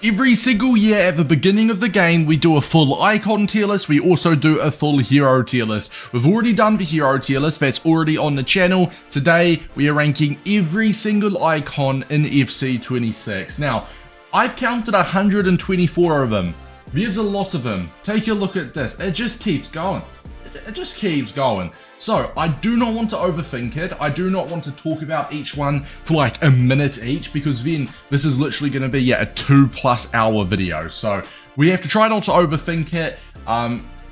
Every single year at the beginning of the game, we do a full icon tier list. We also do a full hero tier list. We've already done the hero tier list. That's already on the channel. Today, we are ranking every single icon in FC 26. Now, I've counted 124 of them. There's a lot of them. Take a look at this. It just keeps going. It just keeps going. So, I do not want to overthink it. I do not want to talk about each one for like a minute each, because then this is literally going to be a 2+ hour video. So, we have to try not to overthink it.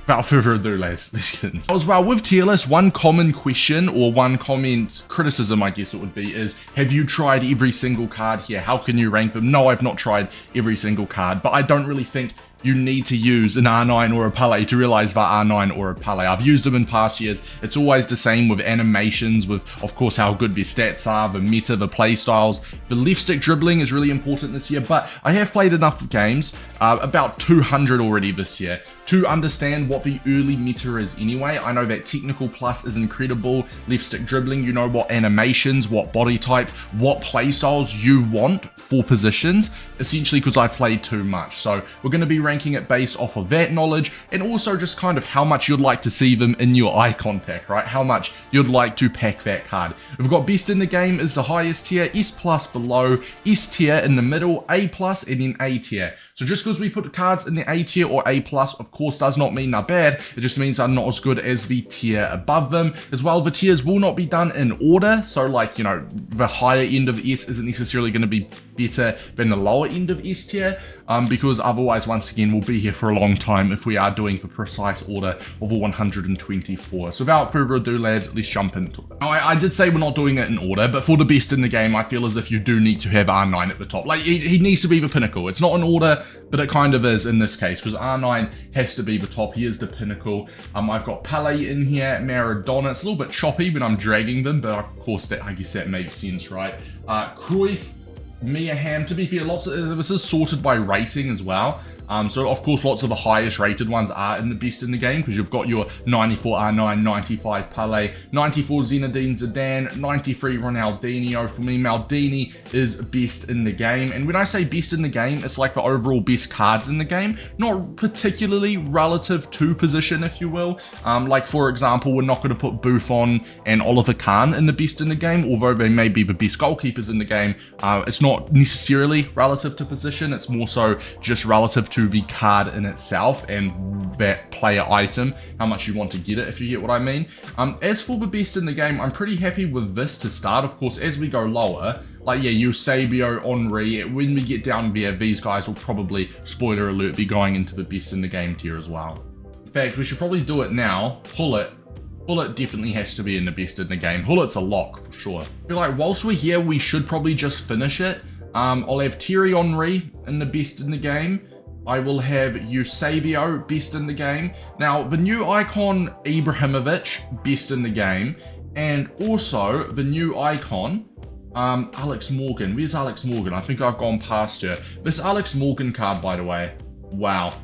Without further ado, let's get into it. As well, with tier list, one common question or one comment criticism, I guess it would be, is have you tried every single card here? How can you rank them? No, I've not tried every single card, but I don't really think you need to use an R9 or a Pele to realize that R9 or a Pele. I've used them in past years. It's always the same with animations, with of course how good their stats are, the meta, the play styles. The left stick dribbling is really important this year, but I have played enough games, about 200 already this year, to understand what the early meta is anyway. I know that technical plus is incredible, left stick dribbling, you know what animations, what body type, what play styles you want for positions, essentially because I've played too much. So we're going to be ranking it based off of that knowledge, and also just kind of how much you'd like to see them in your icon pack, right? How much you'd like to pack that card. We've got best in the game is the highest tier, S plus below, S tier in the middle, A plus, and then A tier. So just because we put the cards in the A tier or A plus, of course, does not mean they're bad. It just means they're not as good as the tier above them. As well, the tiers will not be done in order. So like, you know, the higher end of S isn't necessarily going to be better than the lower end of S tier, because otherwise, once again, we'll be here for a long time if we are doing the precise order of all 124. So without further ado, lads, let's jump into it. Now, I did say we're not doing it in order, but for the best in the game, I feel as if you do need to have R9 at the top. Like, he needs to be the pinnacle. It's not in order, but it kind of is in this case, because R9 has to be the top. He is the pinnacle. I've got Pele in here, Maradona. It's a little bit choppy when I'm dragging them, but of course, I guess that makes sense, right? Cruyff, Miyama. To be fair, this is sorted by rating as well. So of course, lots of the highest rated ones are in the best in the game, because you've got your 94 R9, 95 Pele, 94 Zinedine Zidane, 93 Ronaldinho. For me, Maldini is best in the game. And when I say best in the game, it's like the overall best cards in the game, not particularly relative to position, if you will. Like for example, we're not going to put Buffon and Oliver Kahn in the best in the game, although they may be the best goalkeepers in the game. It's not necessarily relative to position, it's more so just relative to the card in itself and that player item, how much you want to get it, if you get what I mean. As for the best in the game, I'm pretty happy with this to start. Of course, as we go lower, like Eusebio, Henry, when we get down there, these guys will probably, spoiler alert, be going into the best in the game tier as well. In fact, we should probably do it now. Hullet definitely has to be in the best in the game. Hullet's a lock for sure. I feel like whilst we're here, we should probably just finish it. I'll have Thierry Henry in the best in the game. I will have Eusebio best in the game. Now, the new icon, Ibrahimovic, best in the game. And also, the new icon, Alex Morgan. Where's Alex Morgan? I think I've gone past her. This Alex Morgan card, by the way, wow.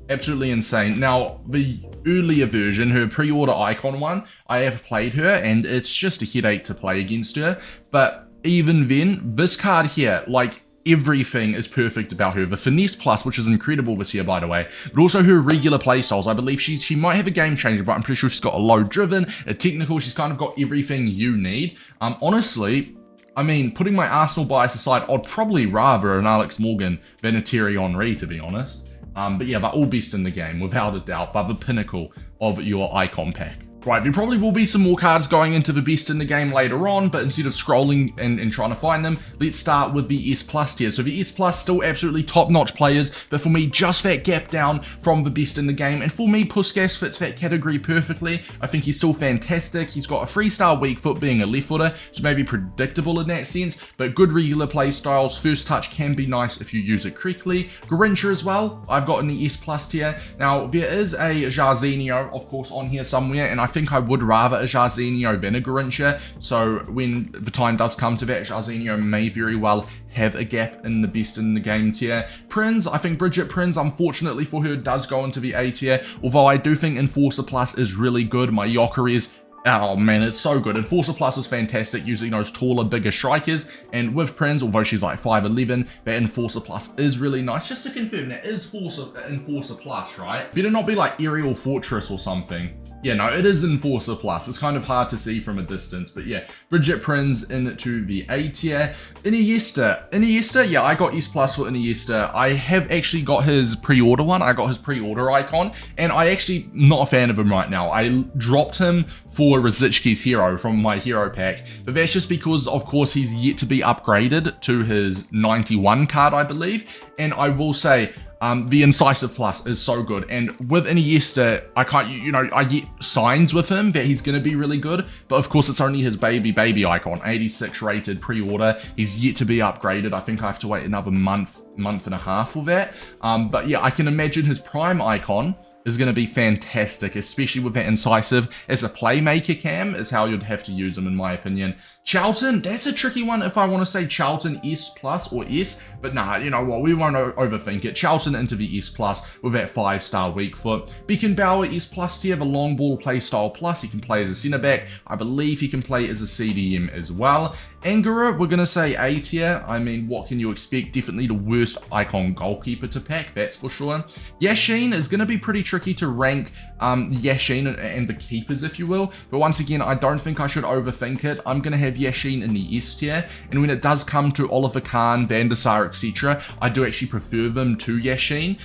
Absolutely insane. Now, the earlier version, her pre-order icon one, I have played her, and it's just a headache to play against her. But even then, this card here, like, everything is perfect about her. The finesse plus, which is incredible this year, by the way, but also her regular playstyles. I believe she might have a game changer, but I'm pretty sure she's got a low driven, a technical. She's kind of got everything you need. Honestly, I mean, putting my Arsenal bias aside, I'd probably rather an Alex Morgan than a Thierry Henry, to be honest. But yeah, they're all best in the game, without a doubt. They're the pinnacle of your icon pack. Right, there probably will be some more cards going into the best in the game later on, but instead of scrolling and trying to find them, let's start with the S plus tier. So the S plus, still absolutely top-notch players, but for me, just that gap down from the best in the game. And for me, Puskas fits that category perfectly. I think he's still fantastic. He's got a 3-star weak foot, being a left footer, so maybe predictable in that sense, but good regular play styles. First touch can be nice if you use it correctly. Garrincha as well, I've got in the S plus tier. Now, there is a Jarzinho, of course, on here somewhere, and I think I would rather a Jarzinho than a Garrincha. So when the time does come to that, Jarzinho may very well have a gap in the best in the game tier. Prinz, I think Bridget Prinz, unfortunately for her, does go into the A tier, although I do think Enforcer Plus is really good. My Jokeres Oh man, it's so good. Enforcer Plus is fantastic using those taller, bigger strikers. And with Prinz, although she's like 5'11", that Enforcer Plus is really nice. Just to confirm, that is Enforcer Plus, right? Better not be like Aerial Fortress or something. Yeah, no, it is Enforcer Plus. It's kind of hard to see from a distance, but yeah. Bridget Prinz into the A tier. Iniesta, yeah, I got S Plus for Iniesta. I have actually got his pre-order one. I got his pre-order icon, and I actually not a fan of him right now. I dropped him for Rositzky's hero from my hero pack, but that's just because, of course, he's yet to be upgraded to his 91 card, I believe. And I will say, the Incisive Plus is so good, and with Iniesta, I get signs with him that he's going to be really good, but of course it's only his baby icon, 86 rated pre-order. He's yet to be upgraded. I think I have to wait another month and a half for that. But yeah, I can imagine his prime icon is going to be fantastic, especially with that Incisive. As a playmaker cam is how you'd have to use him, in my opinion. Charlton, that's a tricky one if I want to say Charlton S Plus or S, but nah, you know what, we won't overthink it. Charlton into the S Plus with that 5-star weak foot. Beckenbauer S Plus tier, the long ball play style plus. He can play as a centre back. I believe he can play as a CDM as well. Angerer, we're going to say A tier. I mean, what can you expect? Definitely the worst icon goalkeeper to pack, that's for sure. Yashin is going to be pretty tricky to rank Yashin and the keepers, if you will. But once again, I don't think I should overthink it. I'm going to have Yashin in the S tier. And when it does come to Oliver Kahn, Van der Sar, etc., I do actually prefer them to Yashin.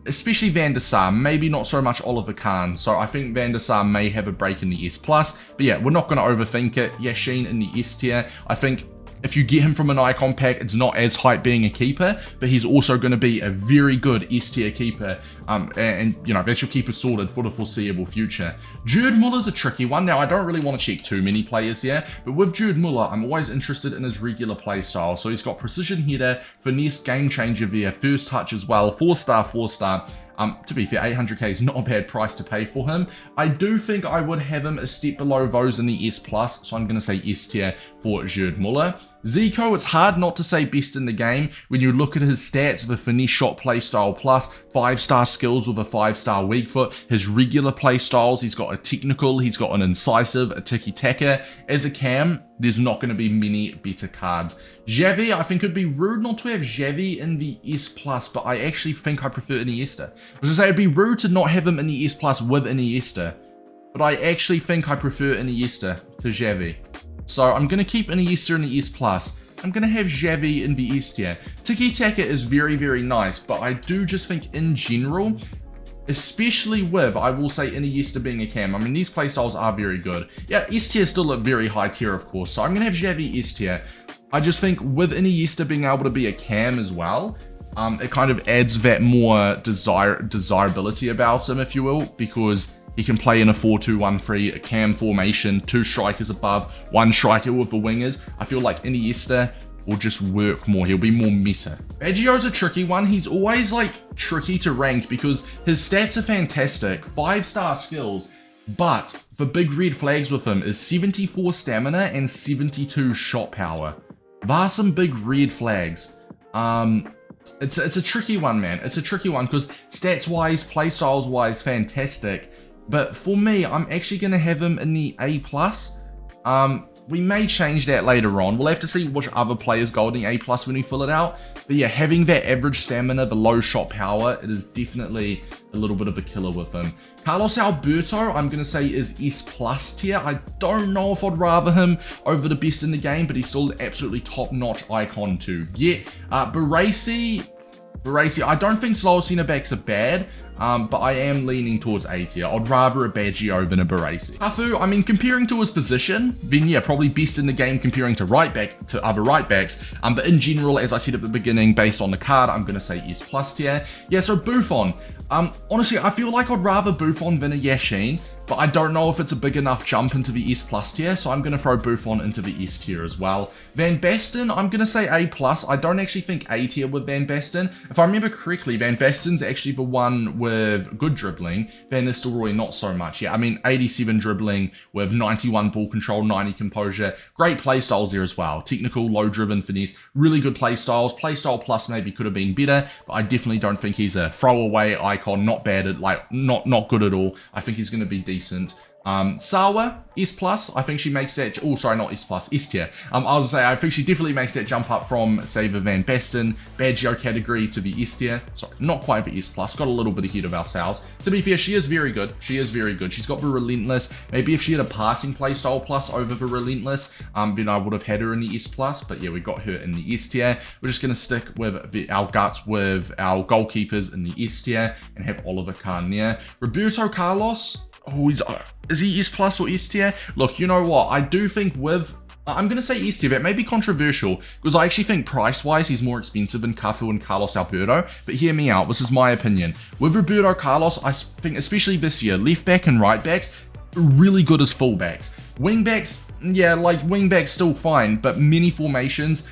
Especially Van der Sar, maybe not so much Oliver Kahn. So I think Van der Sar may have a break in the S+. But yeah, we're not going to overthink it. Yashin in the S tier. I think if you get him from an icon pack, it's not as hype being a keeper, but he's also going to be a very good S tier keeper. And you know, that's your keeper sorted for the foreseeable future. Gerd Muller's a tricky one. Now, I don't really want to check too many players here, but with Gerd Muller, I'm always interested in his regular play style. So he's got precision header, finesse, game changer via first touch as well, 4-star, 4-star. To be fair, 800k is not a bad price to pay for him. I do think I would have him a step below those in the S+, so I'm going to say S tier for Gerd Muller. Zico, it's hard not to say best in the game when you look at his stats with a finesse shot play style plus, 5-star skills with a 5-star weak foot, his regular play styles, he's got a technical, he's got an incisive, a tiki-taka. As a cam, there's not going to be many better cards. Xavi, I think it'd be rude not to have Xavi in the S+, but I actually think I prefer Iniesta. I was going to say it'd be rude to not have him in the S+ with Iniesta, but I actually think I prefer Iniesta to Xavi. So I'm going to keep Iniesta in the S+. I'm going to have Xavi in the S tier. Tiki-taka is very, very nice, but I do just think in general, especially with, I will say, Iniesta being a cam. I mean, these playstyles are very good. Yeah, S tier is still a very high tier, of course, so I'm going to have Xavi S tier. I just think with Iniesta being able to be a cam as well, it kind of adds that more desirability about him, if you will, because he can play in a 4-2-1-3, a cam formation, 2 strikers above, 1 striker with the wingers. I feel like Iniesta will just work more. He'll be more meta. Baggio's a tricky one. He's always like tricky to rank because his stats are fantastic, 5-star skills, but the big red flags with him is 74 stamina and 72 shot power. There are some big red flags. It's a tricky one, man. It's a tricky one because stats-wise, playstyles-wise, fantastic. But for me, I'm actually going to have him in the A+. We may change that later on. We'll have to see which other players go in the A+ when we fill it out. But yeah, having that average stamina, the low shot power, it is definitely a little bit of a killer with him. Carlos Alberto, I'm going to say is S+ tier. I don't know if I'd rather him over the best in the game, but he's still an absolutely top-notch icon to get. Baresi, I don't think slow centre backs are bad, but I am leaning towards A tier. I'd rather a Baggio than a Baresi. Cafu, I mean, comparing to his position, then yeah, probably best in the game comparing to other right backs. But in general, as I said at the beginning, based on the card, I'm gonna say S+ tier. Yeah, so Buffon. Honestly, I feel like I'd rather Buffon than a Yashin, but I don't know if it's a big enough jump into the S+ tier, so I'm going to throw Buffon into the S tier as well. Van Basten, I'm going to say A+. I don't actually think A tier with Van Basten. If I remember correctly, Van Basten's actually the one with good dribbling. Van Nistelrooy, not so much. Yeah, I mean, 87 dribbling with 91 ball control, 90 composure. Great play styles there as well. Technical, low-driven finesse, really good play styles. Playstyle plus maybe could have been better, but I definitely don't think he's a throwaway icon. Not bad at, like, not good at all. I think he's going to be decent. Sawa, S+, I think she makes that, oh sorry, not S+, S tier. I was say, I think she definitely makes that jump up from, say, the Van Basten, Baggio category to the S tier. Sorry, not quite the S+, got a little bit ahead of ourselves. To be fair, she is very good, she's got the Relentless. Maybe if she had a passing playstyle plus over the Relentless, then I would have had her in the S+, but yeah, we got her in the S tier. We're just going to stick with our guts with our goalkeepers in the S tier, and have Oliver Kahn there. Roberto Carlos, oh, is he S+ or S tier? Look, you know what? I do think with... I'm going to say S tier, that may be controversial, because I actually think price-wise he's more expensive than Cafu and Carlos Alberto, but hear me out, this is my opinion. With Roberto Carlos, I think, especially this year, left back and right backs, really good as fullbacks. Wing backs, yeah, like wing backs still fine, but many formations,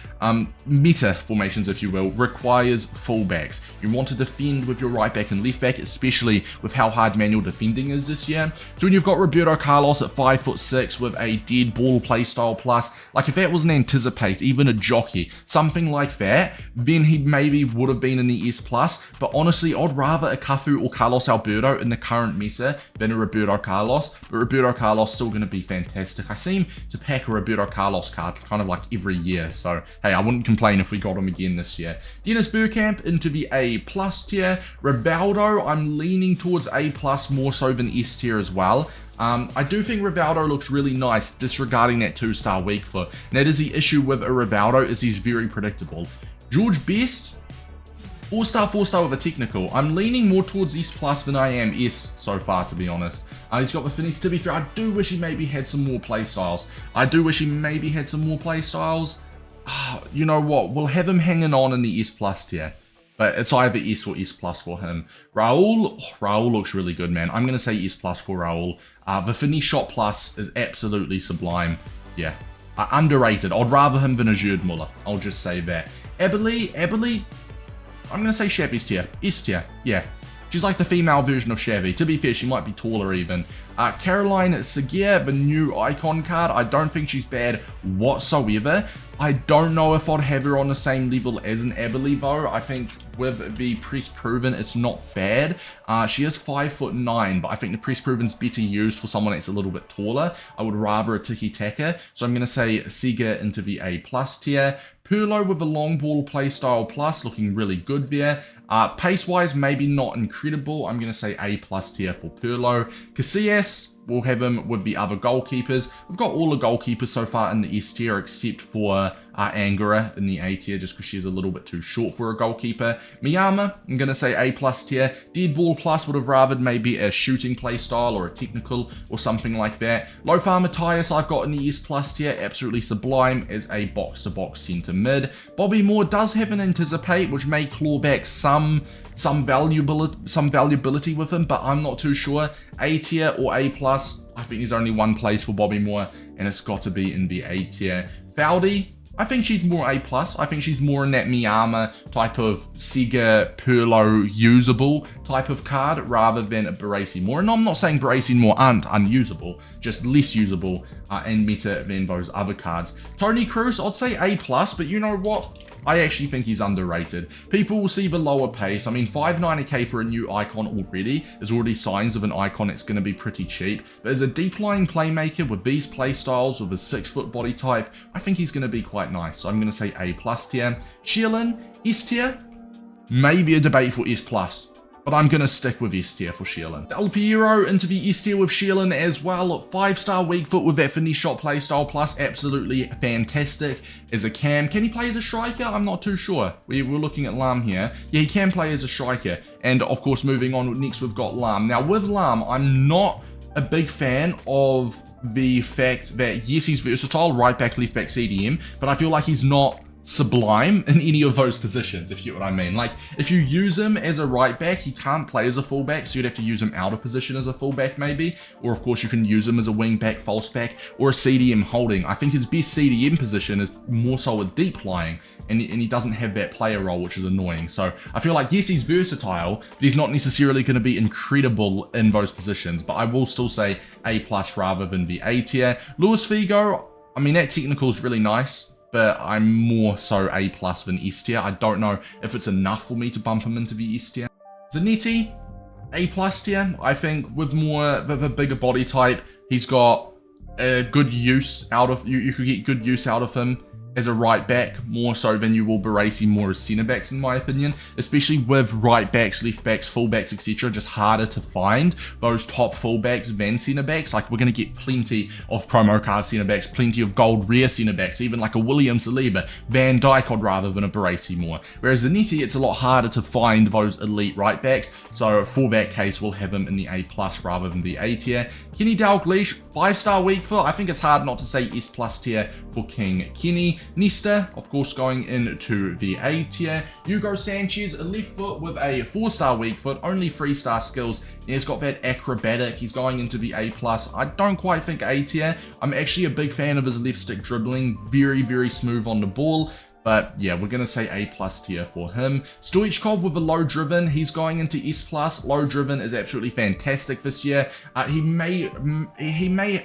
meta formations if you will, requires fullbacks. You want to defend with your right back and left back, especially with how hard manual defending is this year. So when you've got Roberto Carlos at 5'6" with a dead ball playstyle plus, like if that was an anticipate, even a jockey, something like that, then he maybe would have been in the S+, but honestly I'd rather a Cafu or Carlos Alberto in the current meta than a Roberto Carlos, but Roberto Carlos still going to be fantastic. I seem to pack a Roberto Carlos card kind of like every year, so hey, I wouldn't complain if we got him again this year. Dennis Bergkamp into the A+ tier. Rivaldo, I'm leaning towards A+ more so than S tier as well. I do think Rivaldo looks really nice, disregarding that 2-star weak foot. And that is the issue with a Rivaldo, is he's very predictable. George Best, 4-star with a technical. I'm leaning more towards S+ than I am S so far, to be honest. He's got the finesse. To be fair, I do wish he maybe had some more playstyles. You know what? We'll have him hanging on in the S+ tier. But it's either S or S+ for him. Raul looks really good, man. I'm going to say S+ for Raul. The finesse shot plus is absolutely sublime. Yeah. Underrated. I'd rather him than a Gerd Muller. I'll just say that. Eberle, I'm going to say Xavi's tier. S tier. Yeah. She's like the female version of Xavi. To be fair, she might be taller even. Caroline Seguier, the new icon card. I don't think she's bad whatsoever. I don't know if I'd have her on the same level as an Eberle though. I think with the press proven, it's not bad. She is 5'9", but I think the press proven's better used for someone that's a little bit taller. I would rather a tiki-taka. So I'm going to say Seguier into the A+ tier. Pirlo with a long ball playstyle plus, looking really good there. Pace-wise, maybe not incredible. I'm going to say A+ tier for Pirlo. Casillas, we'll have him with the other goalkeepers. We've got all the goalkeepers so far in the S tier except for Angerer in the A tier, just because she's a little bit too short for a goalkeeper. Miyama, I'm going to say A+ tier. Dead ball plus would have rathered maybe a shooting play style or a technical or something like that. Lothar Matthäus I've got in the S+ tier, absolutely sublime as a box-to-box centre mid. Bobby Moore does have an anticipate, which may claw back some valuability with him, but I'm not too sure. A tier or A+, I think there's only one place for Bobby Moore, and it's got to be in the A tier. Foudy, I think she's more A+. I think she's more in that Miyama type of Sega Pirlo usable type of card rather than a Baresi Moore. And I'm not saying Baresi Moore aren't unusable, just less usable and meta than those other cards. Tony Kroos, I'd say A+, but you know what? I actually think he's underrated. People will see the lower pace. I mean, 590k for a new icon already is already signs of an icon that's going to be pretty cheap. But as a deep-lying playmaker with these playstyles, with a 6-foot body type, I think he's going to be quite nice. So I'm going to say A+ tier. Schelin, S tier? Maybe a debate for S+. But I'm going to stick with S tier for Schelin. Del Piero into the S tier with Schelin as well. 5-star weak foot with that finesse shot playstyle plus. Absolutely fantastic as a cam. Can he play as a striker? I'm not too sure. We're looking at Lam here. Yeah, he can play as a striker. And of course, moving on, next we've got Lam. Now with Lam, I'm not a big fan of the fact that yes, he's versatile, right back, left back, CDM, but I feel like he's not sublime in any of those positions, if you get what I mean. Like, if you use him as a right back, he can't play as a fullback, so you'd have to use him out of position as a fullback maybe, or of course you can use him as a wing back, false back, or a CDM holding. I think his best CDM position is more so a deep lying, and he doesn't have that player role, which is annoying. So I feel like, yes, he's versatile, but he's not necessarily going to be incredible in those positions, but I will still say A+ rather than the A tier. Luis Figo, I mean, that technical is really nice, but I'm more so A+ than S tier. I don't know if it's enough for me to bump him into the S tier. Zanetti, A plus tier. I think with more of a bigger body type, he's got a good use out of you could get good use out of him as a right back, more so than you will Baresi more as centre backs, in my opinion. Especially with right backs, left backs, full backs, etc. Just harder to find those top full backs than centre backs. Like, we're going to get plenty of promo card centre backs, plenty of gold rare centre backs, even like a William Saliba, Van Dijk I'd rather than a Baresi more. Whereas Zanetti, it's a lot harder to find those elite right backs. So for that case, we'll have him in the A plus rather than the A tier. Kenny Dalglish, 5-star weak foot. I think it's hard not to say S plus tier for King Kenny. Nesta, of course, going into the A tier. Hugo Sanchez, a left foot with a 4-star weak foot, only 3-star skills. He's got that acrobatic. He's going into the A plus. I don't quite think A tier. I'm actually a big fan of his left stick dribbling. Very, very smooth on the ball. But yeah, we're going to say A plus tier for him. Stoichkov with a low driven. He's going into S plus. Low driven is absolutely fantastic this year. He may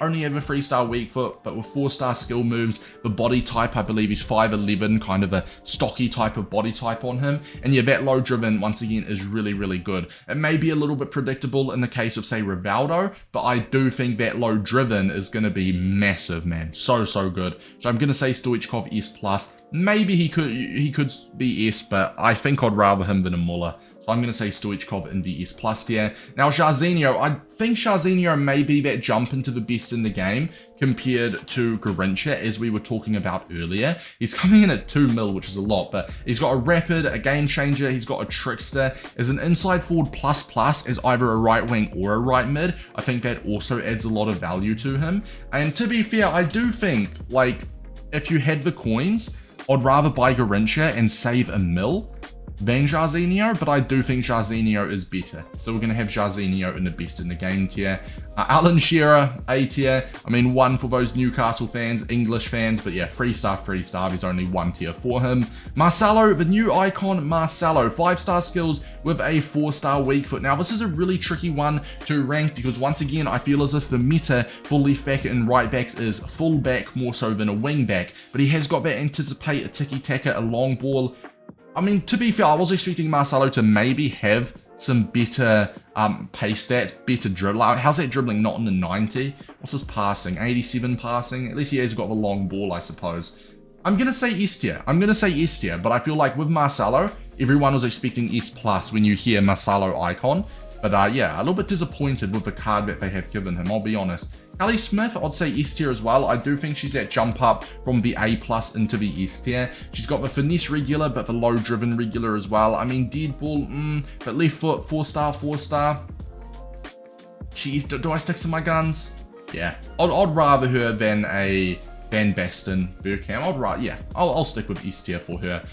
only have a 3-star weak foot, but with 4-star skill moves, the body type, I believe he's 5'11", kind of a stocky type of body type on him. And yeah, that low driven, once again, is really, really good. It may be a little bit predictable in the case of, say, Rivaldo, but I do think that low driven is going to be massive, man. So, so good. So I'm going to say Stoichkov S plus. Maybe he could be S, but I think I'd rather him than a Muller. So I'm going to say Stoichkov in the S plus tier. Now, Jarzinho, I think Jarzinho may be that jump into the best in the game compared to Garrincha, as we were talking about earlier. He's coming in at 2 mil, which is a lot, but he's got a rapid, a game changer, he's got a trickster, as an inside forward plus as either a right wing or a right mid. I think that also adds a lot of value to him. And to be fair, I do think, like, if you had the coins, I'd rather buy Garrincha and save a mil than Jarzinho, but I do think Jarzinho is better. So we're going to have Jarzinho in the best in the game tier. Alan Shearer, A tier. I mean, 1 for those Newcastle fans, English fans, but yeah, 3-star. There's only 1 tier for him. Marcelo, the new icon, Marcelo, 5-star skills with a 4-star weak foot. Now, this is a really tricky one to rank because, once again, I feel as if the meta for left back and right backs is full back more so than a wing back, but he has got that anticipate, a tiki-taka, a long ball. I mean, to be fair, I was expecting Marcelo to maybe have some better pace stats, better dribble. How's that dribbling not in the 90? What's his passing? 87 passing? At least he has got the long ball, I suppose. I'm going to say S tier. But I feel like with Marcelo, everyone was expecting S plus when you hear Marcelo icon. But yeah, a little bit disappointed with the card that they have given him, I'll be honest. Kelly Smith, I'd say S tier as well. I do think she's that jump up from the A plus into the S tier. She's got the finesse regular, but the low driven regular as well. I mean, dead ball, but left foot, 4-star. Jeez, do I stick to my guns? Yeah, I'd rather her than a Van Basten Burkham. I'll stick with S tier for her.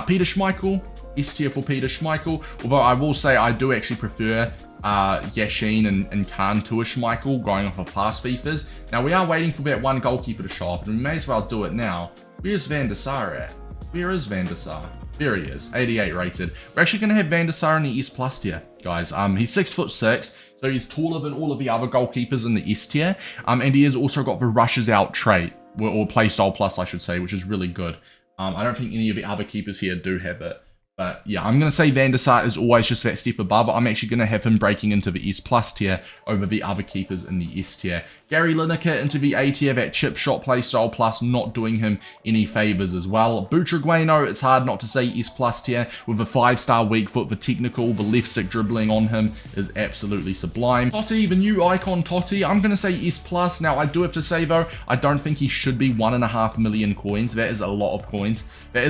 Peter Schmeichel, S tier for Peter Schmeichel. Although I will say I do actually prefer Yashin and Khan to a Schmeichel going off of past FIFAs. Now we are waiting for that one goalkeeper to show up, and we may as well do it now. Where's Van der Sar at? Where is Van der Sar? There he is, 88 rated. We're actually going to have Van der Sar in the S plus tier, guys. He's 6'6", so he's taller than all of the other goalkeepers in the S tier. And he has also got the rushes out trait, or playstyle plus, I should say, which is really good. I don't think any of the other keepers here do have it. But yeah, I'm going to say Van der Sar is always just that step above. I'm actually going to have him breaking into the S plus tier over the other keepers in the S tier. Gary Lineker into the A tier, that chip shot playstyle plus, not doing him any favors as well. Butragueno, it's hard not to say S plus tier with a 5-star weak foot. The technical, the left stick dribbling on him is absolutely sublime. Totti, the new icon Totti, I'm going to say S plus. Now, I do have to say though, I don't think he should be 1.5 million coins. That is a lot of coins. But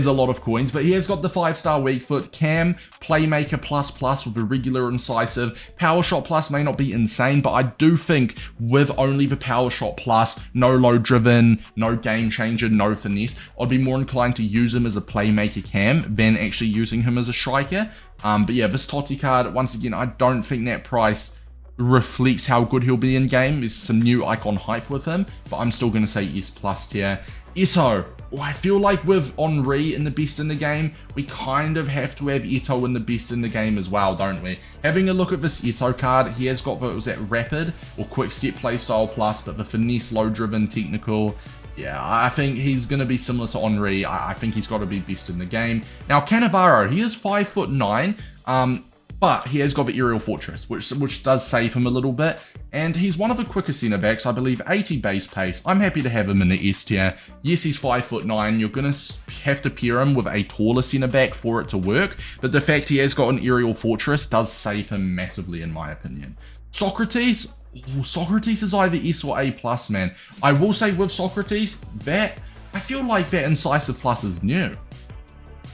he has got the 5-star weak foot. Cam, playmaker plus with a regular incisive. Power shot plus may not be insane, but I do think with only the power shot plus, no low driven, no game changer, no finesse, I'd be more inclined to use him as a playmaker Cam than actually using him as a striker. But yeah, this Totti card, once again, I don't think that price reflects how good he'll be in game. There's some new icon hype with him, but I'm still going to say S plus tier. Eto'o. I feel like with Henry in the best in the game, we kind of have to have Eto'o in the best in the game as well, don't we? Having a look at this Eto'o card, he has got, was that rapid or quick step playstyle plus, but the finesse, low driven, technical. Yeah, I think he's going to be similar to Henry. I think he's got to be best in the game. Now, Cannavaro, he is 5'9". But he has got the aerial fortress, which does save him a little bit. And he's one of the quicker centre backs, I believe, 80 base pace. I'm happy to have him in the S tier. Yes, he's 5'9". You're going to have to pair him with a taller centre back for it to work. But the fact he has got an aerial fortress does save him massively, in my opinion. Socrates. Ooh, Socrates is either S or A+, man. I will say with Socrates, I feel like that incisive plus is new.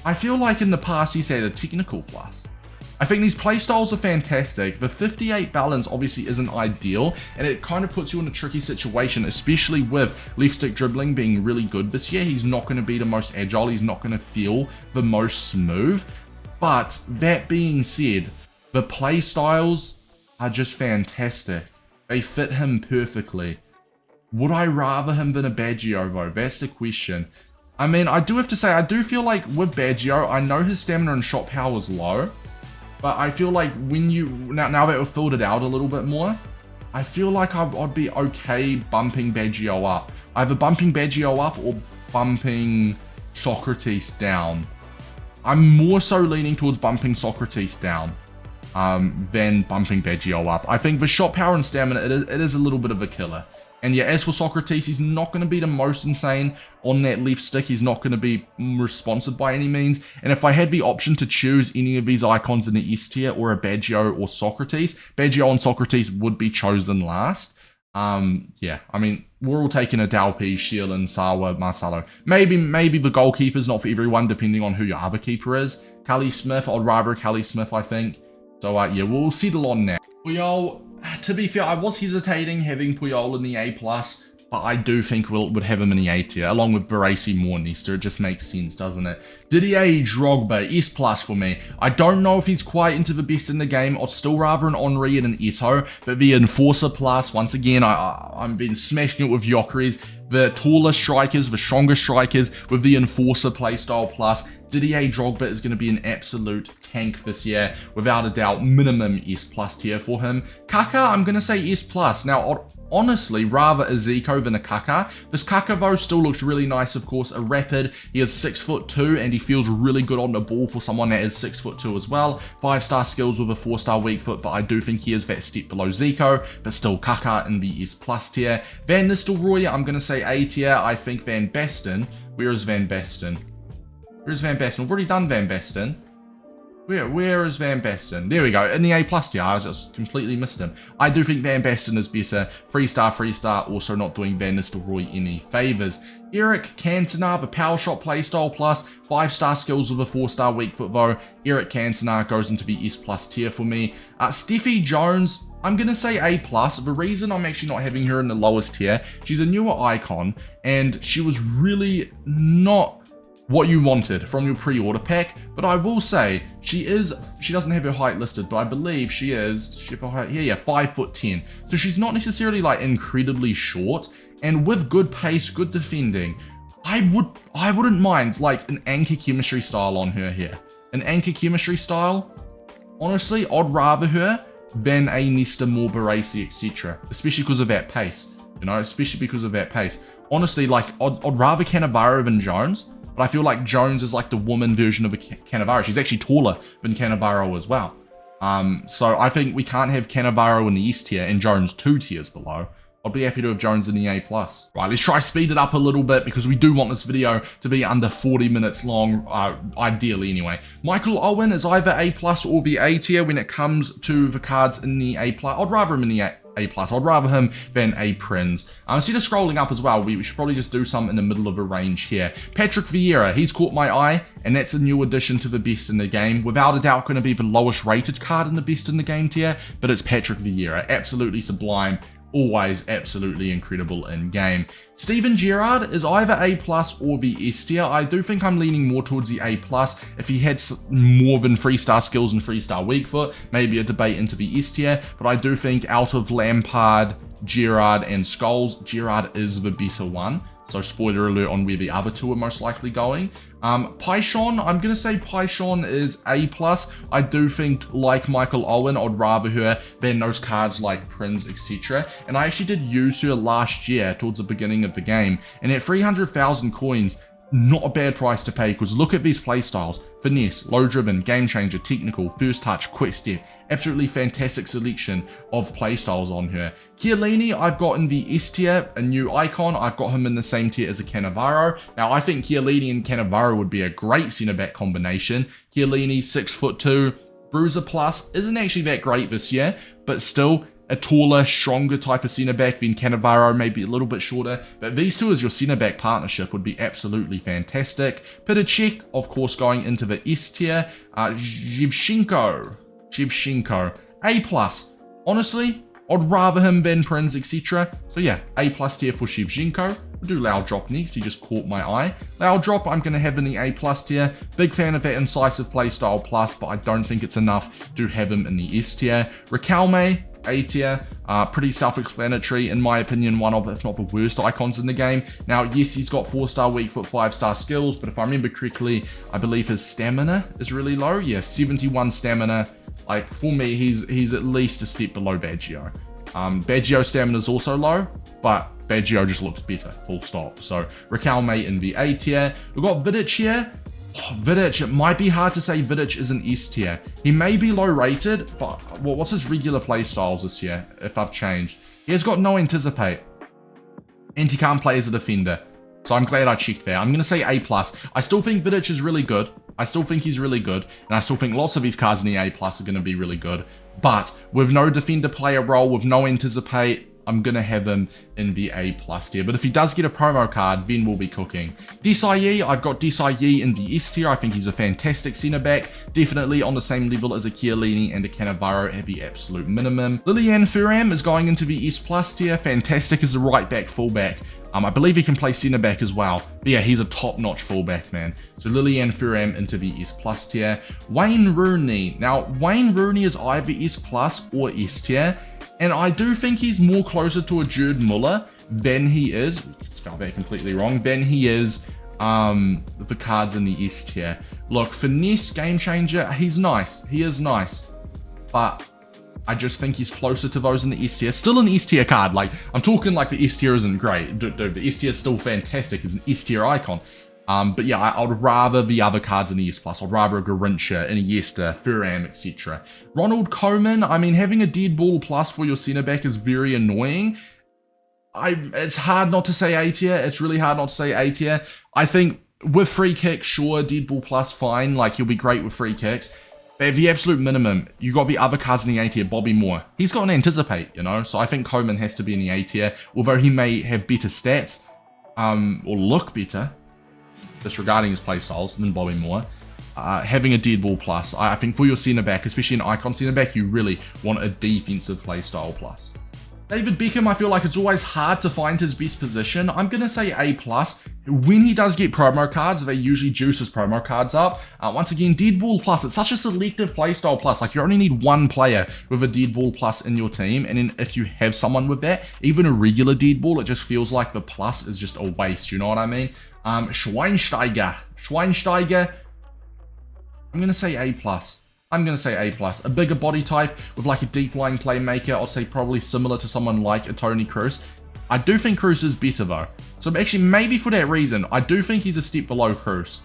I feel like in the past he's had a technical plus. I think these playstyles are fantastic. The 58 balance obviously isn't ideal, and it kind of puts you in a tricky situation, especially with left stick dribbling being really good this year. He's not going to be the most agile, he's not going to feel the most smooth. But that being said, the playstyles are just fantastic. They fit him perfectly. Would I rather him than a Baggio though? That's the question. I mean, I do have to say, I do feel like with Baggio, I know his stamina and shot power is low. But I feel like when you, now that we've filled it out a little bit more, I feel like I'd be okay bumping Baggio up. Either bumping Baggio up or bumping Socrates down. I'm more so leaning towards bumping Socrates down than bumping Baggio up. I think the shot power and stamina, it is a little bit of a killer. And yeah, as for Socrates, he's not going to be the most insane on that left stick. He's not going to be responsive by any means. And if I had the option to choose any of these icons in the S tier or a Baggio or Socrates, Baggio and Socrates would be chosen last. Yeah, I mean, we're all taking a Dalpi, Shelin, Sawa, Marcelo. Maybe the goalkeeper's not for everyone, depending on who your other keeper is. Kelly Smith, I'd rather Kelly Smith, I think. So yeah, we'll settle on that. Puyol, to be fair, I was hesitating having Puyol in the A+, but I do think would have him in the A tier, along with Baresi, Nesta. It just makes sense, doesn't it? Didier Drogba, S+ for me. I don't know if he's quite into the best in the game. I'd still rather an Henry and an Eto'o, but the Enforcer Plus, once again, I've been smashing it with Gyökeres. The taller strikers, the stronger strikers, with the Enforcer playstyle plus, Didier Drogba is going to be an absolute tank this year, without a doubt. Minimum S+ tier for him. Kaka, I'm going to say S+. Now, I'd honestly rather a Zico than a Kaka. This Kaka though still looks really nice, of course. A rapid, he is 6'2", and he feels really good on the ball for someone that is 6'2" as well. 5-star skills with a 4-star weak foot, but I do think he is that step below Zico, but still Kaka in the S+ tier. Van Nistelrooy, I'm going to say A tier. I think Van Basten, where is Van Basten? Where's Van Basten? We've already done Van Basten. Where is Van Basten? There we go, in the A+ tier. I just completely missed him. I do think Van Basten is better. 3-star, also not doing Van Nistelrooy any favours. Eric Cantona, the power shot playstyle plus, 5-star skills with a 4-star weak foot though. Eric Cantona goes into the S+ tier for me. Steffi Jones, I'm going to say A+. The reason I'm actually not having her in the lowest tier, she's a newer icon, and she was really not what you wanted from your pre-order pack, but I will say she doesn't have her height listed, but I believe she is 5'10". So she's not necessarily like incredibly short, and with good pace, good defending, I wouldn't mind like an anchor chemistry style on her here. An anchor chemistry style, honestly, I'd rather her than a Nesta, more Baresi, etc. Especially because of that pace, especially because of that pace. Honestly, like I'd rather Cannavaro than Jones. But I feel like Jones is like the woman version of a Cannavaro. She's actually taller than Cannavaro as well. So I think we can't have Cannavaro in the S tier and Jones 2 tiers below. I'd be happy to have Jones in the A+. Right, let's try speed it up a little bit because we do want this video to be under 40 minutes long, ideally anyway. Michael Owen is either A+ or the A tier when it comes to the cards in the A+. I'd rather him in the A+. I'd rather him than a Prinz. Instead of scrolling up as well, we should probably just do some in the middle of a range here. Patrick Vieira, he's caught my eye, and that's a new addition to the best in the game. Without a doubt going to be the lowest rated card in the best in the game tier, but it's Patrick Vieira. Absolutely sublime. Always absolutely incredible in game. Steven Gerrard is either A+ or the S tier. I do think I'm leaning more towards the A+. If he had more than 3-star skills and 3-star weak foot, maybe a debate into the S tier. But I do think out of Lampard, Gerrard, and Scholes, Gerrard is the better one. So spoiler alert on where the other two are most likely going. Pichon, I'm going to say Pichon is A+. I do think, like Michael Owen, I'd rather her than those cards like Prinz, etc. And I actually did use her last year towards the beginning of the game. And at 300,000 coins, not a bad price to pay, because look at these play styles. Finesse, low driven, game changer, technical, first touch, quick step. Absolutely fantastic selection of play styles on her. Chiellini, I've got in the S tier, a new icon. I've got him in the same tier as a Cannavaro. Now, I think Chiellini and Cannavaro would be a great centre-back combination. Chiellini, 6'2", Bruiser Plus, isn't actually that great this year, but still a taller, stronger type of centre-back than Cannavaro, maybe a little bit shorter. But these two as your centre-back partnership would be absolutely fantastic. Pitacek, of course, going into the S tier. Shevchenko, A+. Honestly, I'd rather him than Prince, etc. So yeah, A+ tier for Shevchenko. We'll do Loud Drop next, he just caught my eye. Loud Drop, I'm going to have in the A+ tier. Big fan of that incisive playstyle plus, but I don't think it's enough to have him in the S tier. Riquelme, A tier, pretty self-explanatory, in my opinion, one of, if not the worst icons in the game. Now, yes, he's got 4-star weak foot, 5-star skills, but if I remember correctly, I believe his stamina is really low. Yeah, 71 stamina. Like, for me, he's at least a step below Baggio. Baggio's stamina is also low, but Baggio just looks better, full stop. So, Riquelme in the A tier. We've got Vidic here. Vidic, it might be hard to say Vidic is an S tier. He may be low rated, but what's his regular play styles this year, if I've changed? He has got no anticipate, and he can't play as a defender. So I'm glad I checked there. I'm going to say A+. I still think Vidic is really good. I still think he's really good, and I still think lots of his cards in the A+ are going to be really good. But with no defender player role, with no anticipate, I'm going to have him in the A+ tier. But if he does get a promo card, then we'll be cooking. Desailly, I've got Desailly in the S tier. I think he's a fantastic centre-back. Definitely on the same level as a Chiellini and a Cannavaro at the absolute minimum. Lillian Thuram is going into the S+ tier. Fantastic as a right-back fullback. I believe he can play centre-back as well. But yeah, he's a top-notch fullback, man. So Lillian Thuram into the S+ tier. Wayne Rooney. Now, Wayne Rooney is either S+ or S tier. And I do think he's more closer to a Gerd Muller than he is, spelled that completely wrong, than he is the cards in the S tier. Look, Finesse, Game Changer, he's nice. He is nice. But I just think he's closer to those in the S tier. Still an S tier card. Like, I'm talking like the S tier isn't great. Dude, the S tier is still fantastic. It's an S tier icon. But yeah, I'd rather the other cards in the S+. I'd rather a Garincha, Iniesta, Thuram, etc. Ronald Koeman, I mean, having a dead ball plus for your centre-back is very annoying. It's hard not to say A tier. It's really hard not to say A tier. I think with free kicks, sure, dead ball plus, fine. Like, he'll be great with free kicks. But at the absolute minimum, you got the other cards in the A tier, Bobby Moore. He's got an anticipate, you know? So I think Koeman has to be in the A tier, although he may have better stats, or look better, disregarding his play styles, than Bobby Moore. Having a dead ball plus, I think for your centre-back, especially an icon centre-back, you really want a defensive play style plus. David Beckham, I feel like it's always hard to find his best position. I'm going to say A+. When he does get promo cards, they usually juice his promo cards up. Once again, dead ball plus, it's such a selective playstyle plus. Like, you only need one player with a dead ball plus in your team. And then if you have someone with that, even a regular dead ball, it just feels like the plus is just a waste. You know what I mean? Schweinsteiger, I'm going to say A+. I'm going to say A+. A bigger body type with like a deep lying playmaker. I'd say probably similar to someone like a Toni Kroos. I do think Kroos is better though. So actually, maybe for that reason, I do think he's a step below Kroos.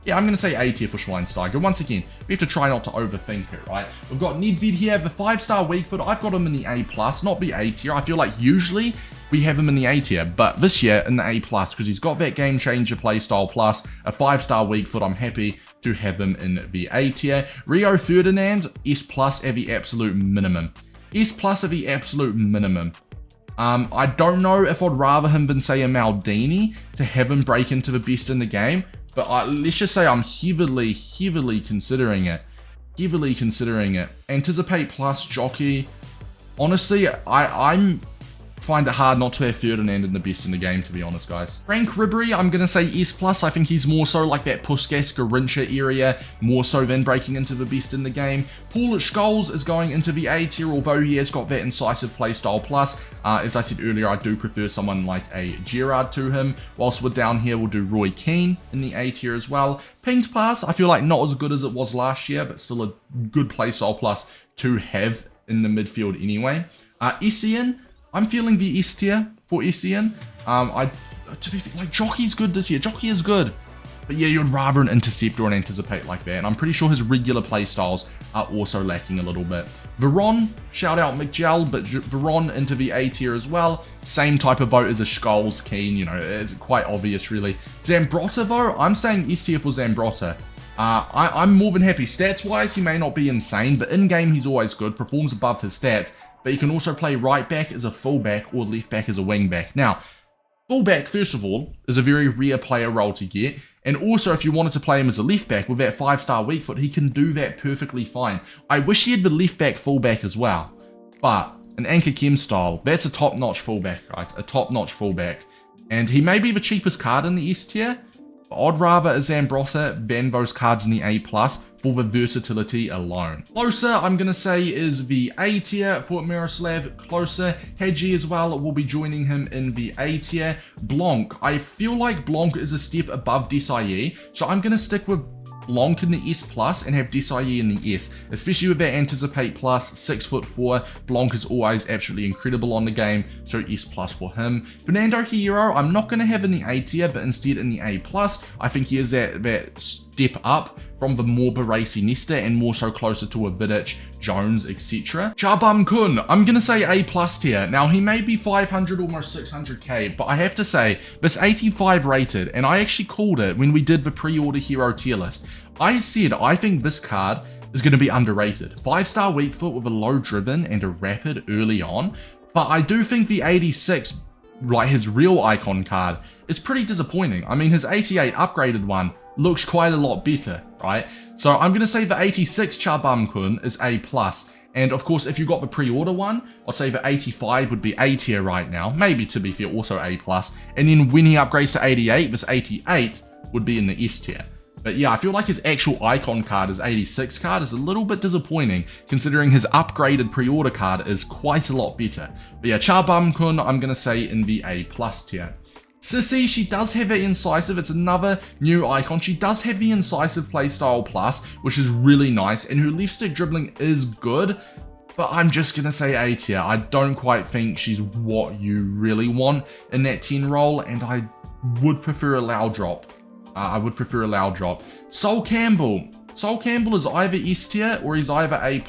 Yeah, I'm going to say A tier for Schweinsteiger. Once again, we have to try not to overthink it, right? We've got Nedved here, the 5-star weak foot. I've got him in the A+, not the A tier. I feel like usually we have him in the A tier, but this year in the A+, because he's got that game changer playstyle plus, a 5-star weak foot. I'm happy to have him in the A tier. Rio Ferdinand, S+ at the absolute minimum. S+ at the absolute minimum. I don't know if I'd rather him than, say, a Maldini to have him break into the best in the game, but let's just say I'm heavily considering it. Anticipate plus Jockey. Honestly, I'm find it hard not to have Ferdinand in the best in the game, to be honest, guys. Frank Ribery, I'm going to say S+. I think he's more so like that Puskas, Garincha area, more so than breaking into the best in the game. Paul Scholes is going into the A tier, although he has got that incisive playstyle plus. As I said earlier, I do prefer someone like a Gerrard to him. Whilst we're down here, we'll do Roy Keane in the A tier as well. Pinged pass, I feel like not as good as it was last year, but still a good playstyle plus to have in the midfield anyway. Essien, I'm feeling the S tier for Essien. to be fair, like, Jockey's good this year. Jockey is good. But yeah, you'd rather an intercept or an anticipate like that. And I'm pretty sure his regular play styles are also lacking a little bit. Veron, shout out McGell, but Veron into the A tier as well. Same type of boat as a Scholes Keen, you know, it's quite obvious really. Zambrotta though, I'm saying S tier for Zambrotta. I'm more than happy. Stats-wise, he may not be insane, but in-game he's always good, performs above his stats. But he can also play right back as a fullback or left back as a wing back. Now, fullback, first of all, is a very rare player role to get. And also, if you wanted to play him as a left back with that 5-star weak foot, he can do that perfectly fine. I wish he had the left back fullback as well. But an Anchor Chem style, that's a top-notch fullback, guys. A top-notch fullback. And he may be the cheapest card in the S tier. I'd rather a Zambrotta ban those cards in the A+ for the versatility alone. Closer, I'm going to say, is the A tier for Miroslav Klose. Hadji as well will be joining him in the A tier. Blanc, I feel like Blanc is a step above Desailly, so I'm going to stick with Blanc in the S+ and have Desailly in the S, especially with that Anticipate Plus, 6'4". Blanc is always absolutely incredible on the game, so S+ for him. Fernando Hierro, I'm not going to have in the A tier, but instead in the A+. I think he is that step up from the more Baresi Nesta and more so closer to a Vidic, Jones, etc. Charbam Kun, I'm going to say A+ tier. Now, he may be 500, almost 600k, but I have to say, this 85 rated, and I actually called it when we did the pre-order hero tier list. I said I think this card is going to be underrated. 5-star weak foot with a low driven and a rapid early on, but I do think the 86, like his real icon card, is pretty disappointing. I mean, his 88 upgraded one looks quite a lot better, right? So I'm going to say the 86 Charbam Kun is A+. And of course, if you got the pre-order one, I'd say the 85 would be A tier right now. Maybe, to be fair, also A+. And then when he upgrades to 88, this 88 would be in the S tier. But yeah, I feel like his actual icon card, his 86 card, is a little bit disappointing, considering his upgraded pre-order card is quite a lot better. But yeah, Charbam Kun, I'm going to say in the A+ tier. Sissy, she does have the incisive, it's another new icon. She does have the incisive playstyle plus, which is really nice, and her left stick dribbling is good, but I'm just going to say A tier. I don't quite think she's what you really want in that 10 role, and I would prefer a loud drop. Sol Campbell. Sol Campbell is either S tier or he's either A+.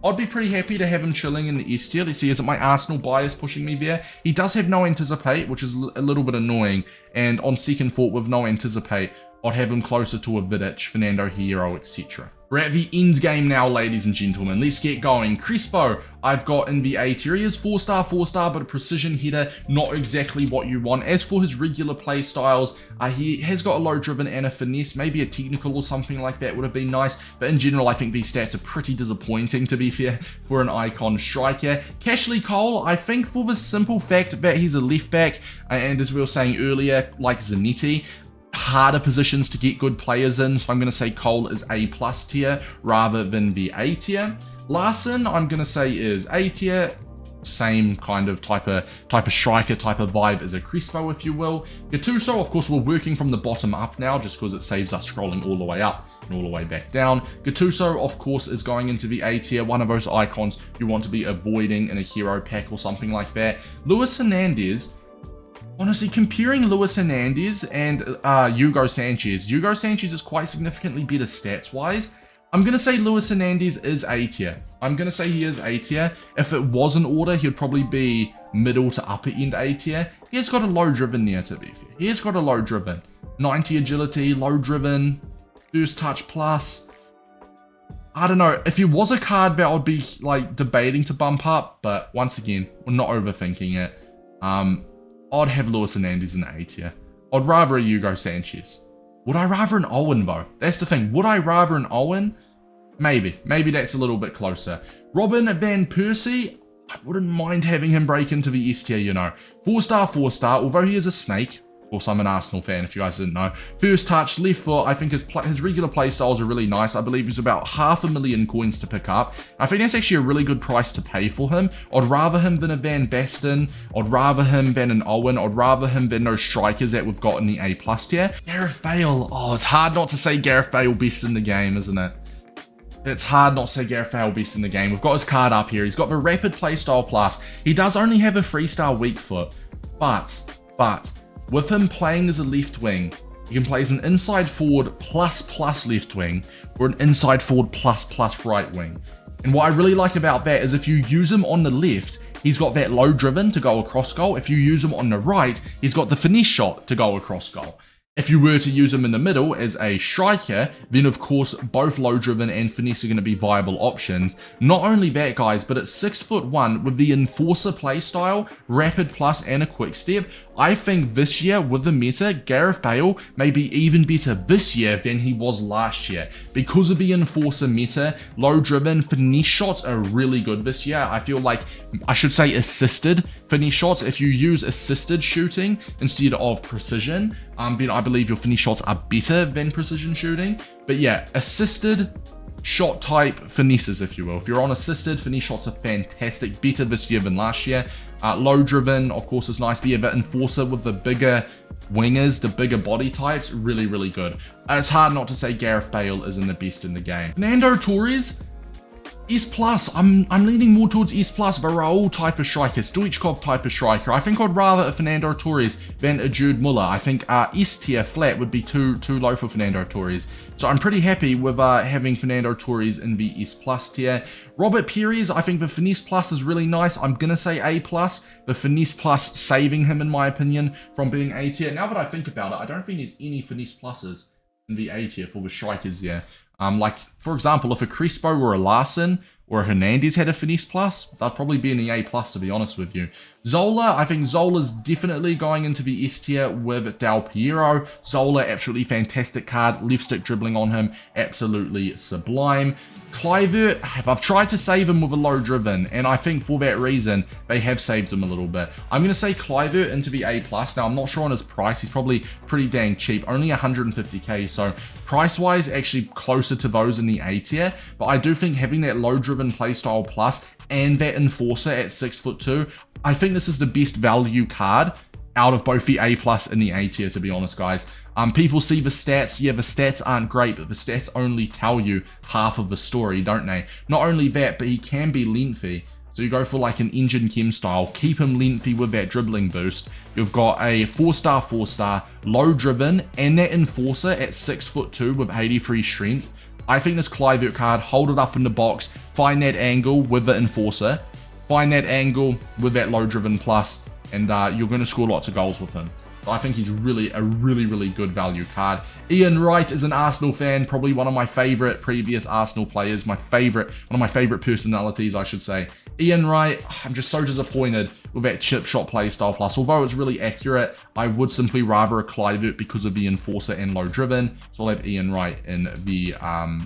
I'd be pretty happy to have him chilling in the S tier. Let's see, is it my Arsenal bias pushing me there? He does have no anticipate, which is a little bit annoying. And on second thought, with no anticipate, I'd have him closer to a Vidic, Fernando Hierro, etc. We're at the end game now, ladies and gentlemen. Let's get going. Crespo, I've got in the A tier. He is 4-star, but a precision header, not exactly what you want. As for his regular play styles, he has got a low driven and a finesse, maybe a technical or something like that would have been nice. But in general, I think these stats are pretty disappointing, to be fair, for an icon striker. Cashley Cole, I think for the simple fact that he's a left back, and as we were saying earlier, like Zanetti, harder positions to get good players in, so I'm going to say Cole is A+ tier rather than the A tier. Larson, I'm going to say is A tier, same kind of type of striker type of vibe as a Crespo, if you will. Gattuso, of course, we're working from the bottom up now just because it saves us scrolling all the way up and all the way back down. Gattuso, of course, is going into the A tier, one of those icons you want to be avoiding in a hero pack or something like that. Luis Hernandez, honestly, comparing Luis Hernandez and Hugo Sanchez is quite significantly better stats-wise. I'm going to say Luis Hernandez is A tier. I'm going to say he is A tier. If it was an order, he'd probably be middle to upper end A tier. He has got a low driven there, to be fair. He has got a low driven. 90 agility, low driven, first touch plus. I don't know. If he was a card that I would be like debating to bump up, but once again, we're not overthinking it. I'd have Luis Hernandez in the A tier. I'd rather a Hugo Sanchez. Would I rather an Owen though? That's the thing. Would I rather an Owen? Maybe. Maybe that's a little bit closer. Robin van Persie, I wouldn't mind having him break into the S tier, you know. 4-star, although he is a snake. Of course, I'm an Arsenal fan, if you guys didn't know. First touch, left foot. I think his regular play styles are really nice. I believe he's about 500,000 coins to pick up. I think that's actually a really good price to pay for him. I'd rather him than a Van Basten. I'd rather him than an Owen. I'd rather him than those strikers that we've got in the A+ tier. Gareth Bale. Oh, it's hard not to say Gareth Bale best in the game, isn't it? It's hard not to say Gareth Bale best in the game. We've got his card up here. He's got the rapid playstyle plus. He does only have a 3-star weak foot, but with him playing as a left wing, he can play as an inside forward plus left wing or an inside forward plus right wing. And what I really like about that is if you use him on the left, he's got that low driven to go across goal. If you use him on the right, he's got the finesse shot to go across goal. If you were to use him in the middle as a striker, then of course both low driven and finesse are going to be viable options. Not only that guys, but at 6'1" with the enforcer play style, rapid plus and a quick step, I think this year with the meta, Gareth Bale may be even better this year than he was last year. Because of the enforcer meta, low driven finesse shots are really good this year. I feel like, I should say assisted finesse shots. If you use assisted shooting instead of precision, then I believe your finesse shots are better than precision shooting. But yeah, assisted shot type finesses, if you will. If you're on assisted, finesse shots are fantastic, better this year than last year. Low driven, of course, is nice, but enforcer with the bigger wingers, the bigger body types, really, really good. It's hard not to say Gareth Bale isn't the best in the game. Fernando Torres, S+. I'm leaning more towards S+, Raul type of striker, Stoichkov type of striker. I think I'd rather a Fernando Torres than a Jude Muller. I think S tier flat would be too low for Fernando Torres. So I'm pretty happy with having Fernando Torres in the S+ tier. Robert Pires, I think the Finesse Plus is really nice. I'm going to say A+. The Finesse Plus saving him, in my opinion, from being A tier. Now that I think about it, I don't think there's any Finesse Pluses in the A tier for the strikers there. Like, for example, if a Crespo or a Larson or a Hernandez had a Finesse Plus, they'd probably be in the A+, to be honest with you. Zola, I think Zola's definitely going into the S tier with Del Piero. Zola, absolutely fantastic card. Left stick dribbling on him, absolutely sublime. Kluivert, I've tried to save him with a low driven, and I think for that reason, they have saved him a little bit. I'm going to say Kluivert into the A+. Now, I'm not sure on his price. He's probably pretty dang cheap, only 150k, so price-wise, actually closer to those in the A tier. But I do think having that low driven playstyle plus and that enforcer at 6'2", I think this is the best value card out of both the A+ and the A tier, to be honest, guys. People see the stats. Yeah, the stats aren't great, but the stats only tell you half of the story, don't they? Not only that, but he can be lengthy. So you go for like an engine chem style, keep him lengthy with that dribbling boost. You've got a 4-star, low driven, and that enforcer at 6'2" with 83 strength. I think this Kluivert card, hold it up in the box, find that angle with the enforcer, find that angle with that low driven plus, and you're going to score lots of goals with him. I think he's really a really good value card. Ian Wright is an Arsenal fan, probably one of my favorite previous Arsenal players, one of my favorite personalities, I should say. Ian Wright, I'm just so disappointed with that chip shot play style plus. Although it's really accurate, I would simply rather a Kluivert because of the enforcer and low driven. So I'll have Ian Wright in the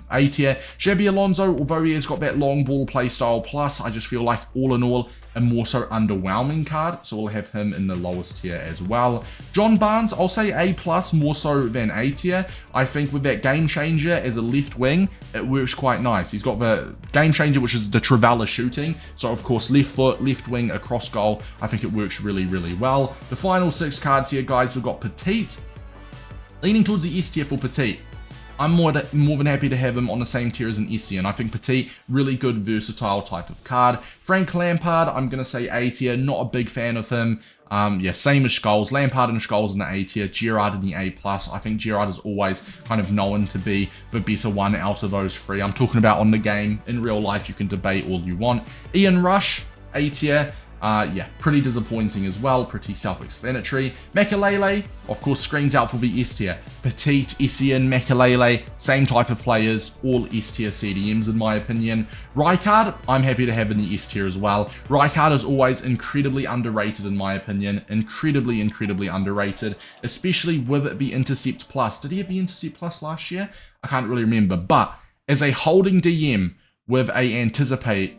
A tier. Xabi Alonso, although he has got that long ball play style plus, I just feel like all in all, a more so underwhelming card, so we'll have him in the lowest tier as well. John Barnes, I'll say A+, more so than A tier. I think with that game changer as a left wing, it works quite nice. He's got the game changer, which is the Trivela shooting, so of course left foot, left wing, across goal. I think it works really well. The final 6 cards here, guys, we've got Petite, leaning towards the S tier for Petite. I'm more than happy to have him on the same tier as an Essie, and I think Petite, really good, versatile type of card. Frank Lampard, I'm going to say A tier, not a big fan of him. Yeah, same as Scholes. Lampard and Scholes in the A tier, Gerrard in the A+. I think Gerrard is always kind of known to be the better one out of those 3. I'm talking about on the game. In real life, you can debate all you want. Ian Rush, A tier. Yeah, pretty disappointing as well, pretty self-explanatory. Makelele, of course, screens out for the S tier. Petite, Essien, Makelele, same type of players, all S tier CDMs in my opinion. Rijkaard, I'm happy to have in the S tier as well. Rijkaard is always incredibly underrated in my opinion, incredibly underrated, especially with the Intercept Plus. Did he have the Intercept Plus last year? I can't really remember, but as a holding DM with a Anticipate,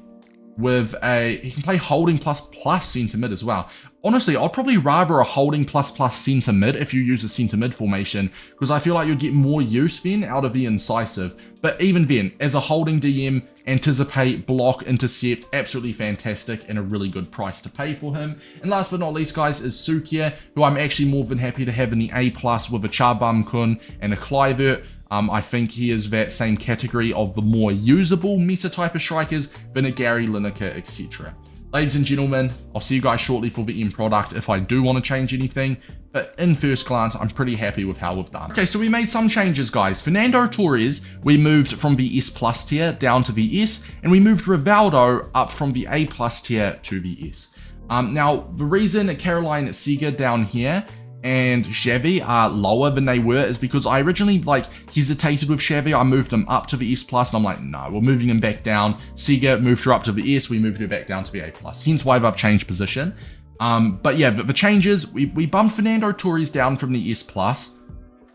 he can play holding plus centre mid as well. Honestly, I'd probably rather a holding plus centre mid if you use a centre mid formation, because I feel like you'd get more use then out of the incisive. But even then, as a holding DM, Anticipate, block, intercept, absolutely fantastic and a really good price to pay for him. And last but not least, guys, is Sukia, who I'm actually more than happy to have in the A+ with a Charbam Kun and a Kluivert. I think he is that same category of the more usable meta type of strikers than a Gary Lineker, etc. Ladies and gentlemen, I'll see you guys shortly for the end product. If I do want to change anything, but in first glance, I'm pretty happy with how we've done. Okay, so we made some changes, guys. Fernando Torres, we moved from the S plus tier down to the S, and we moved Rivaldo up from the A plus tier to the S. Now, the reason Caroline Seeger down here and Xavi are lower than they were is because I originally hesitated with Xavi. I moved him up to the S plus, and I'm like, no, we're moving him back down. Seeger moved her up to the S, we moved her back down to the A plus. Hence why I've changed position. But yeah, the changes, we bumped Fernando Torres down from the S plus,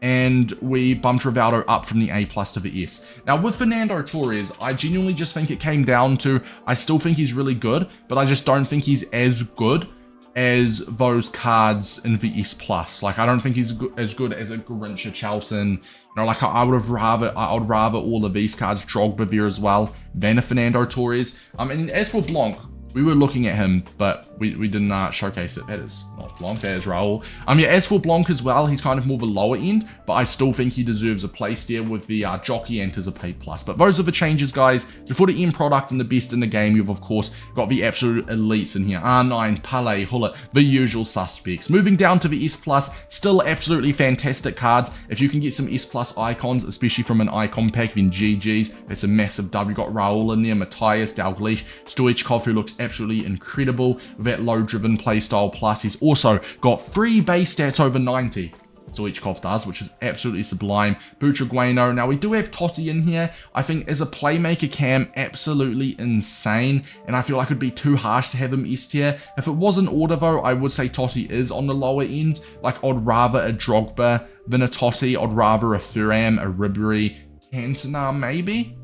and we bumped Rivaldo up from the A plus to the S. Now with Fernando Torres, I genuinely just think it came down to, I still think he's really good, but I just don't think he's as good as those cards in the S plus. Like, I don't think he's as good as a Grinch, Charlton. You know, like I would rather all of these cards, Drogba there as well, than a Fernando Torres. And as for Blanc, we were looking at him, but we didn't showcase it. That is not Blanc, that is Raul. Yeah, as for Blanc as well, he's kind of more the lower end, but I still think he deserves a place there with the Jockey Ant as a P+. But those are the changes, guys. Before the end product and the best in the game, you've of course got the absolute elites in here. R9, Pele, Hullet, the usual suspects. Moving down to the S+, still absolutely fantastic cards. If you can get some S+ icons, especially from an icon pack, then GG's. That's a massive W. Got Raul in there, Matthias, Dalglish, Stoichkov, who looks absolutely incredible with that low driven playstyle, plus he's also got 3 base stats over 90. Stoichkov does, which is absolutely sublime. Butragueno. Now we do have Totti in here. I think as a playmaker cam, absolutely insane, and I feel like it'd be too harsh to have him S tier. If it was an order though, I would say Totti is on the lower end. Like, I'd rather a Drogba than a Totti. I'd rather a Thuram, a Ribery, Cantona, maybe.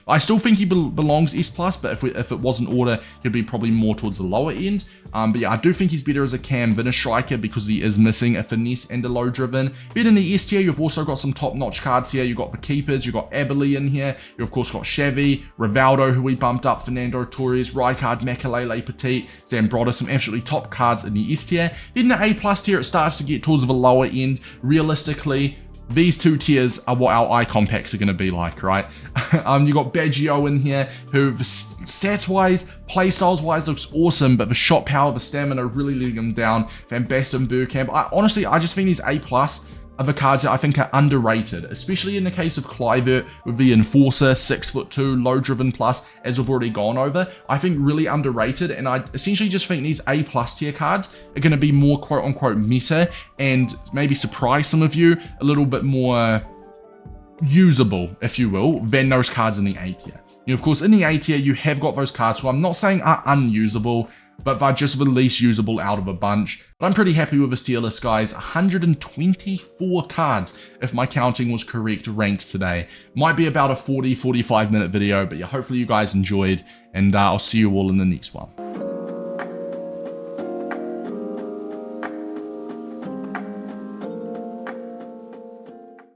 I still think he belongs S+, but if it was an order, he'd be probably more towards the lower end. But yeah, I do think he's better as a cam than a striker because he is missing a finesse and a low driven. But in the S tier, you've also got some top-notch cards here. You've got the keepers, you've got Abelé in here. You've of course got Xavi, Rivaldo, who we bumped up, Fernando Torres, Rijkaard, Makelele, Petit, Zambrotta, some absolutely top cards in the S tier. Then the A+ tier, it starts to get towards the lower end. Realistically, these two tiers are what our icon packs are going to be like, right? You got Baggio in here, who stats-wise, playstyles-wise looks awesome, but the shot power, the stamina really letting him down. Van Basten, Burkamp. Honestly, I just think these A+ are the cards that I think are underrated, especially in the case of Kluivert with the Enforcer, 6'2", low driven plus, as we've already gone over. I think really underrated, and I essentially just think these A+ tier cards are going to be more quote-unquote meta and maybe surprise some of you a little bit more usable, if you will, than those cards in the A tier. Of course, in the A tier, you have got those cards who I'm not saying are unusable, but they're just the least usable out of a bunch. But I'm pretty happy with this tier list, guys. 124 cards, if my counting was correct, ranked today. Might be about a 40-45 minute video, but yeah, hopefully you guys enjoyed, and I'll see you all in the next one.